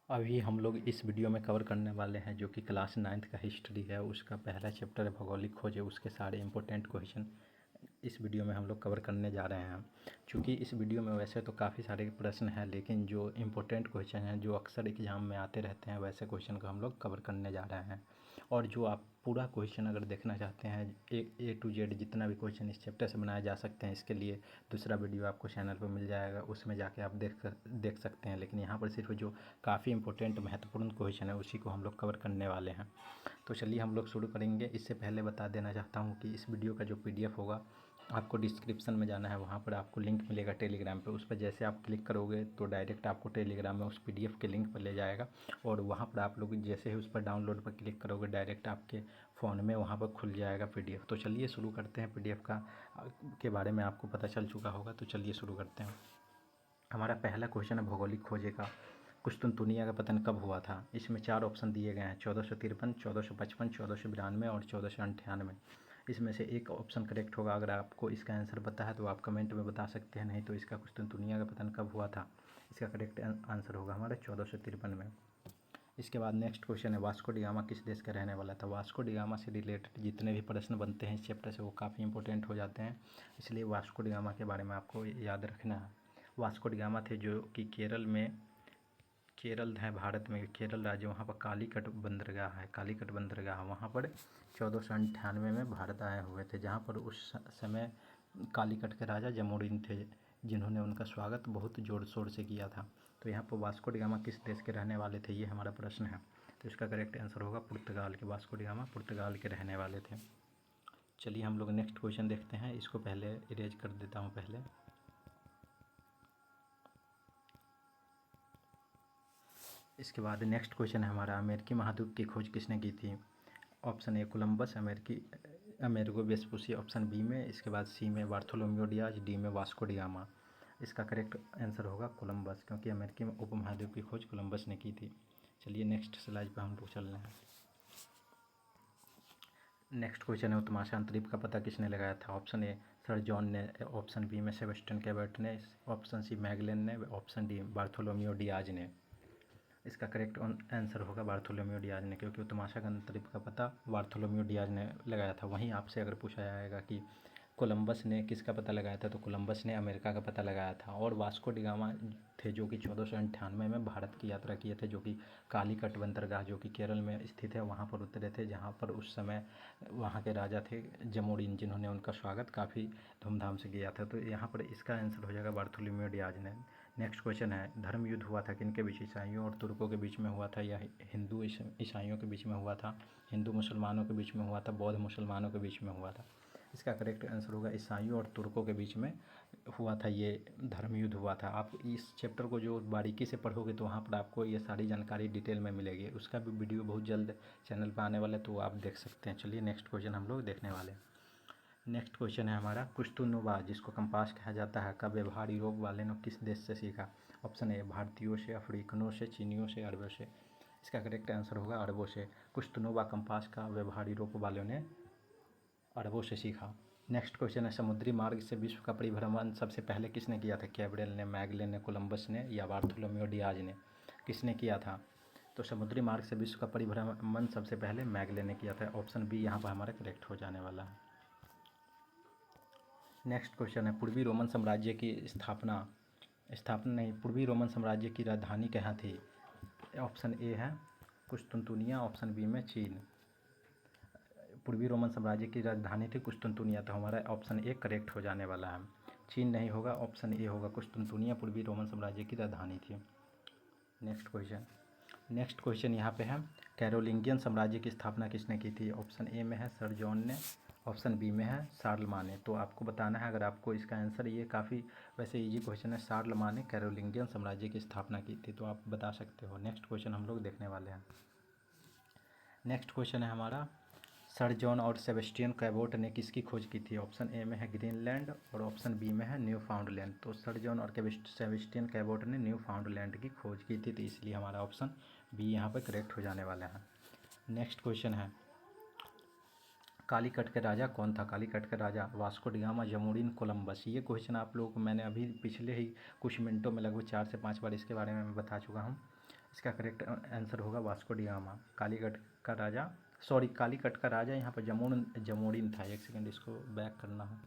अभी हम लोग इस वीडियो में कवर करने वाले हैं जो कि क्लास 9th का हिस्ट्री है, उसका पहला चैप्टर है भौगोलिक खोज है। उसके सारे इंपॉर्टेंट क्वेश्चन इस वीडियो में हम लोग कवर करने जा रहे हैं। चूँकि इस वीडियो में वैसे तो काफ़ी सारे प्रश्न हैं, लेकिन जो इम्पोर्टेंट क्वेश्चन हैं जो अक्सर एग्ज़ाम में आते रहते हैं वैसे क्वेश्चन को हम लोग कवर करने जा रहे हैं। और जो आप पूरा क्वेश्चन अगर देखना चाहते हैं ए टू जेड जितना भी क्वेश्चन इस चैप्टर से बनाए जा सकते हैं, इसके लिए दूसरा वीडियो आपको चैनल पर मिल जाएगा, उसमें जाके आप देख सकते हैं। लेकिन यहाँ पर सिर्फ जो काफ़ी इंपॉर्टेंट महत्वपूर्ण क्वेश्चन है उसी को हम लोग कवर करने वाले हैं। तो चलिए हम लोग शुरू करेंगे। इससे पहले बता देना चाहता हूँ कि इस वीडियो का जो PDF होगा, आपको डिस्क्रिप्शन में जाना है, वहाँ पर आपको लिंक मिलेगा टेलीग्राम पे। उस पर जैसे आप क्लिक करोगे तो डायरेक्ट आपको टेलीग्राम में उस PDF के लिंक पर ले जाएगा, और वहाँ पर आप लोग जैसे ही उस पर डाउनलोड पर क्लिक करोगे डायरेक्ट आपके फ़ोन में वहाँ पर खुल जाएगा PDF। तो चलिए शुरू करते हैं। PDF का के बारे में आपको पता चल चुका होगा, तो चलिए शुरू करते हैं। हमारा पहला क्वेश्चन है भौगोलिक खोजे का। कुस्तुनतुनिया का पतन कब हुआ था? इसमें 4 ऑप्शन दिए गए हैं: 1453, 1455, 1492 और 1498। इसमें से एक ऑप्शन करेक्ट होगा। अगर आपको इसका आंसर पता है तो आप कमेंट में बता सकते हैं, नहीं तो इसका कुस्तुनतुनिया का पतन कब हुआ था, इसका करेक्ट आंसर होगा हमारा 1453 में। इसके बाद नेक्स्ट क्वेश्चन है वास्को डी गामा किस देश का रहने वाला था? वास्को डी गामा से रिलेटेड जितने भी प्रश्न बनते हैं इस चैप्टर से वो काफ़ी इंपॉर्टेंट हो जाते हैं, इसलिए वास्को डी गामा के बारे में आपको याद रखना है। वास्को डी गामा थे जो कि केरल है भारत में, केरल राज्य, वहाँ पर कालीकट बंदरगाह है, कालीकट बंदरगाह वहाँ पर 1498 में भारत आए हुए थे, जहाँ पर उस समय कालीकट के राजा जमोरिन थे, जिन्होंने उनका स्वागत बहुत ज़ोर शोर से किया था। तो यहाँ पर वास्को डी गामा किस देश के रहने वाले थे, ये हमारा प्रश्न है। तो इसका करेक्ट आंसर होगा पुर्तगाल के। वास्को डी गामा पुर्तगाल के रहने वाले थे। चलिए हम लोग नेक्स्ट क्वेश्चन देखते हैं। इसको पहले इरेज कर देता हूँ पहले। इसके बाद नेक्स्ट क्वेश्चन है हमारा अमेरिकी महाद्वीप की खोज किसने की थी? Option A Columbus, Amerigo Vespucci, option B में, इसके बाद सी में बार्थोलोम्यो डियाज, डी में वास्को डी गामा। इसका करेक्ट आंसर होगा कोलंबस, क्योंकि अमेरिकी उपमहाद्वीप की खोज कोलंबस ने की थी। चलिए नेक्स्ट स्लाइड पर हम लोग चल रहे हैं। नेक्स्ट क्वेश्चन है उत्तमाशा अंतरिक्ष का पता किसने लगाया था? ऑप्शन ए सर जॉन ने, ऑप्शन बी में सेबेस्टियन कैबर्ट ने, ऑप्शन सी मैगलेन ने, ऑप्शन डी बार्थोलोम्यो डियाज ने। इसका करेक्ट आंसर होगा बार्थोलोम्यो डियाज ने, क्योंकि उत्तमाशा का अंतरिक्ष का पता बार्थोलोम्यो डियाज ने लगाया था। वहीं आपसे अगर पूछा जाएगा कि कोलंबस ने किसका पता लगाया था, तो कोलंबस ने अमेरिका का पता लगाया था। और वास्को डी गामा थे जो कि 1498 में भारत की यात्रा किए थे, जो कि कालीकट बंदरगाह जो कि केरल में स्थित है वहाँ पर उतरे थे, जहाँ पर उस समय वहाँ के राजा थे जमोरिन, जिन्होंने उनका स्वागत काफ़ी धूमधाम से किया था। तो यहाँ पर इसका आंसर हो जाएगा बार्थोलोम्यो डियाज ने। नेक्स्ट क्वेश्चन है धर्म युद्ध हुआ था किनके बीच? ईसाइयों और तुर्कों के बीच में हुआ था, या हिंदू ईसाइयों के बीच में हुआ था, हिंदू मुसलमानों के बीच में हुआ था, बौद्ध मुसलमानों के बीच में हुआ था? इसका करेक्ट आंसर होगा ईसाइयों और तुर्कों के बीच में हुआ था, ये धर्म युद्ध हुआ था। आप इस चैप्टर को जो बारीकी से पढ़ोगे तो वहाँ पर आपको ये सारी जानकारी डिटेल में मिलेगी। उसका भी वीडियो बहुत जल्द चैनल पर आने वाला है, तो आप देख सकते हैं। चलिए नेक्स्ट क्वेश्चन हम लोग देखने वाले हैं। नेक्स्ट क्वेश्चन है हमारा कुश्तुनुबा जिसको कंपास कहा जाता है का व्यवहार यूरोप वाले ने किस देश से सीखा? ऑप्शन ए भारतीयों से, अफ्रीकनों से, चीनियों से, अरबों से। इसका करेक्ट आंसर होगा अरबों से। कुश्तुनुबा कंपास का व्यवहार यूरोप वालों ने अरबों से सीखा। नेक्स्ट क्वेश्चन है समुद्री मार्ग से विश्व का परिभ्रमण सबसे पहले किसने किया था? कैब्रल ने, मैगलेन ने, कोलंबस ने, या बार्थोलोम्यो डियाज ने? किसने किया था? तो समुद्री मार्ग से विश्व का परिभ्रमण सबसे पहले मैगलेन ने किया था। ऑप्शन बी यहाँ पर हमारा करेक्ट हो जाने वाला है। नेक्स्ट क्वेश्चन है पूर्वी रोमन साम्राज्य की पूर्वी रोमन साम्राज्य की राजधानी कहाँ थी? ऑप्शन ए है कुस्तुनतुनिया, ऑप्शन बी में चीन। पूर्वी रोमन साम्राज्य की राजधानी थी कुस्तुनतुनिया, तो हमारा ऑप्शन ए करेक्ट हो जाने वाला है। चीन नहीं होगा, ऑप्शन ए होगा, कुस्तुनतुनिया पूर्वी रोमन साम्राज्य की राजधानी थी। नेक्स्ट क्वेश्चन यहाँ पे है कैरोलिंगियन साम्राज्य की स्थापना किसने की थी? ऑप्शन ए में है सर जॉन ने, ऑप्शन बी में है शार्लमान ने। तो आपको बताना है अगर आपको इसका आंसर, ये काफ़ी वैसे इजी क्वेश्चन है, शार्लमान ने कैरोलिंगियन साम्राज्य की स्थापना की थी, तो आप बता सकते हो। नेक्स्ट क्वेश्चन हम लोग देखने वाले हैं। नेक्स्ट क्वेश्चन है हमारा सर जॉन और सेबेस्टियन कैबोट ने किसकी खोज की थी? ऑप्शन ए में है ग्रीनलैंड और ऑप्शन बी में है न्यू फाउंडलैंड। तो सर जॉन और सेबेस्टियन कैबोट ने न्यू फाउंडलैंड की खोज की थी, तो इसलिए हमारा ऑप्शन बी यहाँ पर करेक्ट हो जाने वाला है। नेक्स्ट क्वेश्चन है कालीकट के राजा कौन था? कालीकट के राजा Vasco da Gama, Zamorin, Columbus. ये क्वेश्चन आप लोगों को मैंने अभी पिछले ही कुछ मिनटों में लगभग 4 से 5 बार इसके बारे में मैं बता चुका हूँ। इसका करेक्ट आंसर होगा वास्को डी गामा। कालीकट का राजा यहाँ पर जमोरिन था। एक सेकंड, इसको बैक करना है।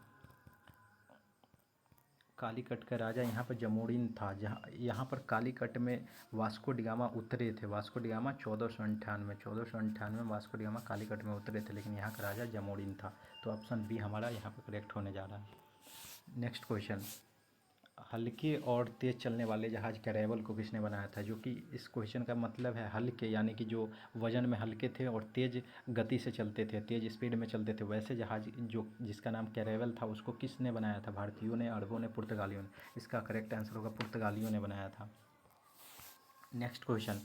कालीकट का राजा यहाँ पर जमोरिन था। यहाँ पर कालीकट में वास्को डी गामा उतरे थे। Vasco da gamma 1498 Vasco da gamma Calicut में उतरे थे, लेकिन यहाँ का राजा जमोरिन था। तो ऑप्शन बी हमारा यहाँ पर करेक्ट होने जा रहा है। नेक्स्ट क्वेश्चन, हल्के और तेज़ चलने वाले जहाज कैरेवल को किसने बनाया था? जो कि इस क्वेश्चन का मतलब है हल्के यानी कि जो वजन में हल्के थे और तेज़ गति से चलते थे, तेज़ स्पीड में चलते थे, वैसे जहाज जो जिसका नाम कैरेवल था उसको किसने बनाया था? भारतीयों ने, अरबों ने, पुर्तगालियों ने? इसका करेक्ट आंसर होगा पुर्तगालियों ने बनाया था। Next question,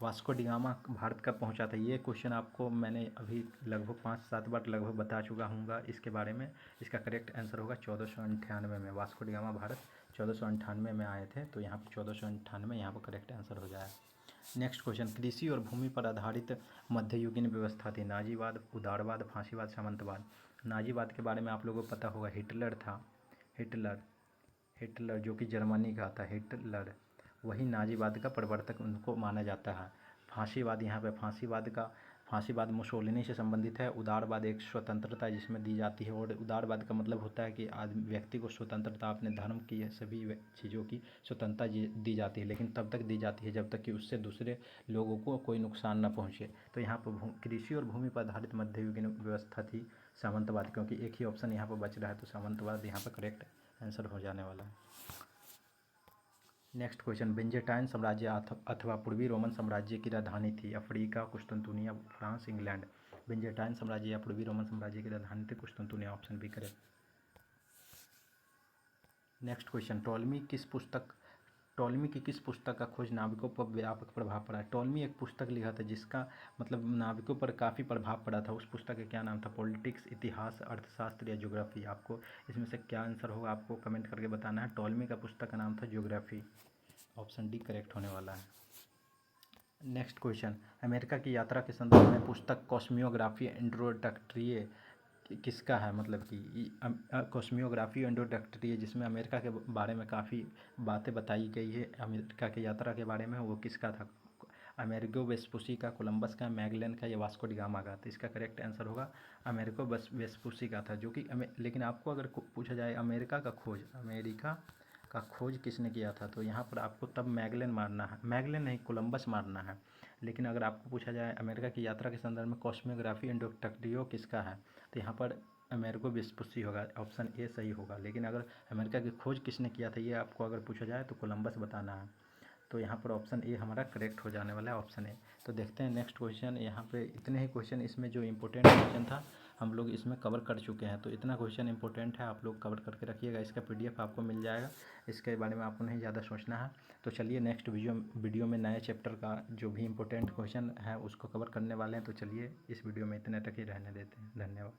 Vasco da gamma Bharat कब पहुंचा था? ये क्वेश्चन आपको मैंने अभी लगभग 5-7 बार लगभग बता चुका हूँगा इसके बारे में। इसका करेक्ट आंसर होगा 1498 में। वास्को डी गामा भारत 1498 में आए थे, तो यहाँ पर 1498 यहाँ पर करेक्ट आंसर हो जाए। नेक्स्ट क्वेश्चन, कृषि और भूमि पर आधारित मध्ययुगीन व्यवस्था थी। नाजीवाद, उदारवाद, फांसीवाद, सामंतवाद? नाजीवाद के बारे में आप लोगों को पता होगा, हिटलर था। हिटलर जो कि जर्मनी का था, हिटलर वही नाजीवाद का प्रवर्तक उनको माना जाता है। फांसीवाद, यहाँ पे फांसीवाद मुसोलिनी से संबंधित है। उदारवाद एक स्वतंत्रता जिसमें दी जाती है, और उदारवाद का मतलब होता है कि आदमी व्यक्ति को स्वतंत्रता, अपने धर्म की सभी चीज़ों की स्वतंत्रता दी जाती है, लेकिन तब तक दी जाती है जब तक कि उससे दूसरे लोगों को कोई नुकसान न पहुँचे। तो यहाँ पर कृषि और भूमि पर आधारित मध्ययुगीन व्यवस्था थी सामंतवाद, क्योंकि एक ही ऑप्शन यहाँ पर बच रहा है, तो सामंतवाद यहाँ पर करेक्ट आंसर हो जाने वाला है। नेक्स्ट क्वेश्चन, बेंजेटाइन साम्राज्य अथवा पूर्वी रोमन साम्राज्य की राजधानी थी? अफ्रीका, कुस्तुनतुनिया, फ्रांस, इंग्लैंड? बेंजेटाइन साम्राज्य या पूर्वी रोमन साम्राज्य की राजधानी थी कुस्तुनतुनिया। Option B correct. Next question, Ptolemy की किस पुस्तक का खोज नाविकों पर व्यापक प्रभाव पड़ा है? टॉलमी एक पुस्तक लिखा था जिसका मतलब नाविकों पर काफ़ी प्रभाव पड़ा था। उस पुस्तक का क्या नाम था? पॉलिटिक्स, इतिहास, अर्थशास्त्र या ज्योग्राफी? आपको इसमें से क्या आंसर होगा आपको कमेंट करके बताना है। टॉलमी का पुस्तक का नाम था ज्योग्राफी। ऑप्शन डी करेक्ट होने वाला है। नेक्स्ट क्वेश्चन, अमेरिका की यात्रा के संदर्भ में पुस्तक कॉस्मियोग्राफी इंट्रोडक्टरी किसका है? मतलब कि कॉस्मियोग्राफी इंट्रोडक्टरी जिसमें अमेरिका के बारे में काफ़ी बातें बताई गई है अमेरिका की यात्रा के बारे में, वो किसका था? अमेरिगो वेस्पुसी का, कोलंबस का, मैगेलन का या वास्को डी गामा का? तो इसका करेक्ट आंसर होगा अमेरिगो वेस्पुसी का था, जो कि लेकिन आपको अगर पूछा जाए अमेरिका का खोज किसने किया था, तो यहाँ पर आपको तब मैगेलन मारना है, मैगेलन नहीं कोलंबस मारना है। लेकिन अगर आपको पूछा जाए अमेरिका की यात्रा के संदर्भ में कॉस्मियोग्राफी इंट्रोडक्टरी किसका है, तो यहाँ पर अमेरिगो वेस्पुसी होगा। ऑप्शन ए सही होगा। लेकिन अगर अमेरिका की खोज किसने किया था ये आपको अगर पूछा जाए तो कोलंबस बताना है, तो यहाँ पर ऑप्शन ए हमारा करेक्ट हो जाने वाला है, ऑप्शन ए। तो देखते हैं नेक्स्ट क्वेश्चन। यहाँ पे इतने ही क्वेश्चन, इसमें जो इंपॉर्टेंट क्वेश्चन था हम लोग इसमें कवर कर चुके हैं, तो इतना क्वेश्चन इंपॉर्टेंट है, आप लोग कवर करके रखिएगा। इसका PDF आपको मिल जाएगा, इसके बारे में आपको नहीं ज़्यादा सोचना है। तो चलिए नेक्स्ट वीडियो में नए चैप्टर का जो भी इंपॉर्टेंट क्वेश्चन है उसको कवर करने वाले हैं। तो चलिए इस वीडियो में इतने तक ही रहने देते हैं। धन्यवाद।